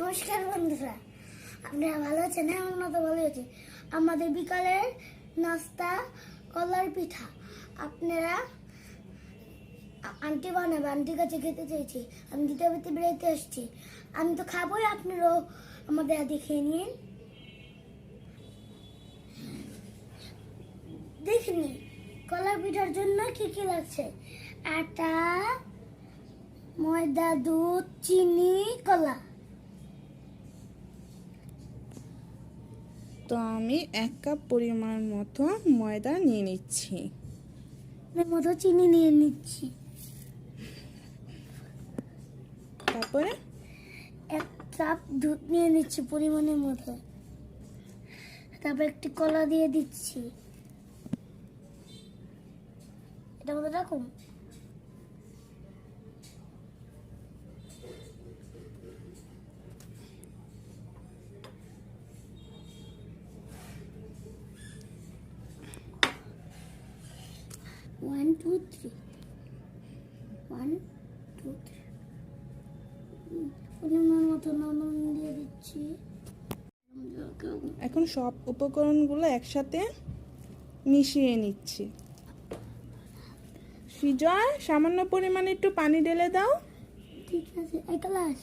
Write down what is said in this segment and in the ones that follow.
নমস্কার বন্ধুরা, আপনারা ভালো আছেন? হ্যাঁ, আমরা তো ভালো আছি। আমাদের বিকালের নাস্তা কলার পিঠা। আপনারা আন্টি বানাবে, আন্টির কাছে খেতে চাইছি। আমি দিতে বেরোতে আসছি, আমি তো খাবোই, আপনারাও আমাদের হাতে খেয়ে নিন। দেখিনি কলার পিঠার জন্য কি কি লাগছে: আটা, ময়দা, দুধ, চিনি, কলা। তো আমি 1 কাপ পরিমাণ মতো ময়দা নিয়ে নিচ্ছি, মতো চিনি নিয়ে নিচ্ছি, তারপরে 1 কাপ দুধ নিয়ে নিচ্ছি পরিমাণের মতো, তারপর একটি কলা দিয়ে দিচ্ছি। এটা মতো রাখুন। One, two, three. 1, 2, 3. পরিমাণ মতো লবণ দিয়ে দিচ্ছি। এখন সব উপকরণগুলো একসাথে মিশিয়ে নিচ্ছি। সুজয়, সামান্য পরিমাণে একটু পানি ঢেলে দাও। ঠিক আছে, এক গ্লাস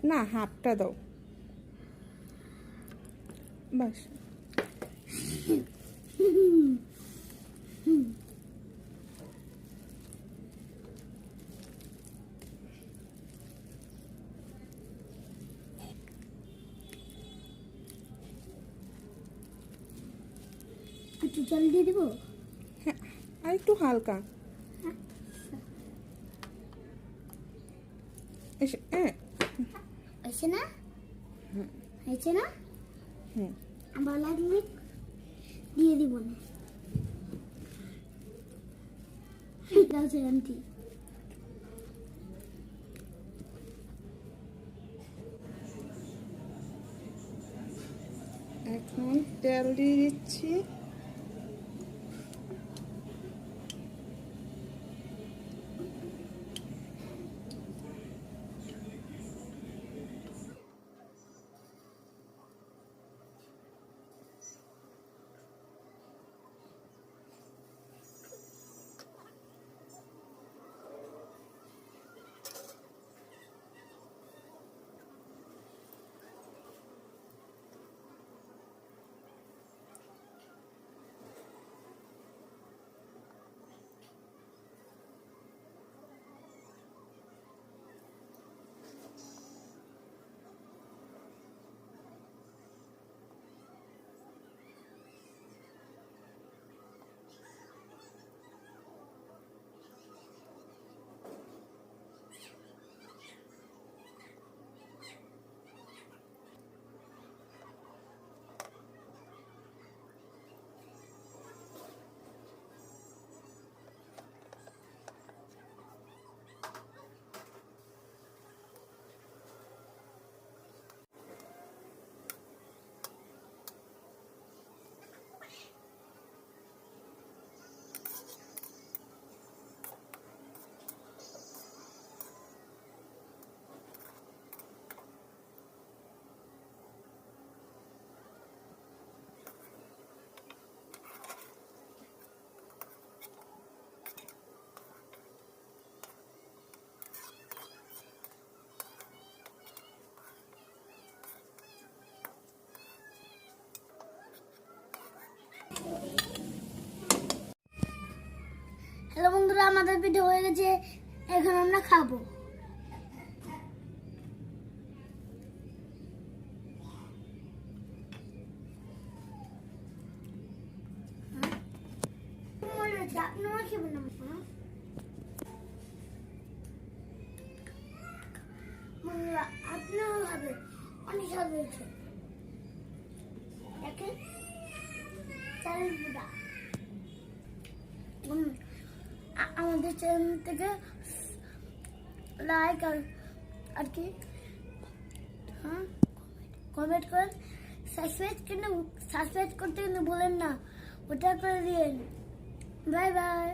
না, হাফটা দাও, বাস। একটু জল দিয়ে দিব। হ্যাঁ, আর একটু হালকা। হয়েছে না? হয়েছে না? হুম, আবার লাগলে দিয়ে দিব না। ঠিক আছে আন্টি। এখন তেল দিয়ে দিচ্ছি। হ্যালো বন্ধুরা, আমাদের পিঠা হয়ে গেছে, এখন আমরা খাবো। আপনারা খাবেন না? বন্ধুরা আপনারাও খাবেন, অনেক স্বাদ হয়েছে। দেখেন চালের পিঠা। আমাদের চ্যানেল থেকে লাইক আর কি কমেন্ট করেন, সাবস্ক্রাইব করতে কিন্তু ভুলেন না, ওটা করে দিন। Bye bye.